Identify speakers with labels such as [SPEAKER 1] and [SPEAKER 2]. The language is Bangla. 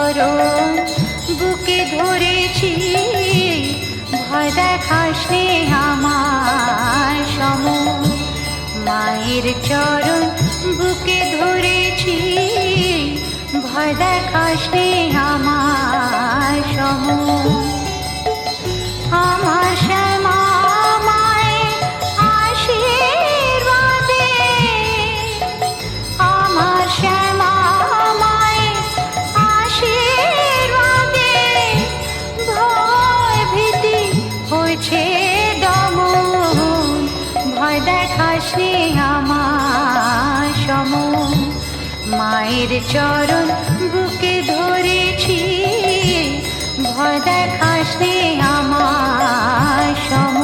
[SPEAKER 1] চরণ বুকে ধরেছি, ভয় দেখাস নে আমার সম। মায়ের চরণ বুকে ধরেছি, ভয় দেখাস নে আমার সম। আমার শ্যামা মায়ের আশীর্বাদে, আমার শ্যামা মায়ের আশীর্বাদে ভয় ভীতি হয়েছে দমন। ভয় দেখাস নে আমার সম। মায়ের চরণ বুকে ধরেছি, ভয় দেখাস নে আমার সম।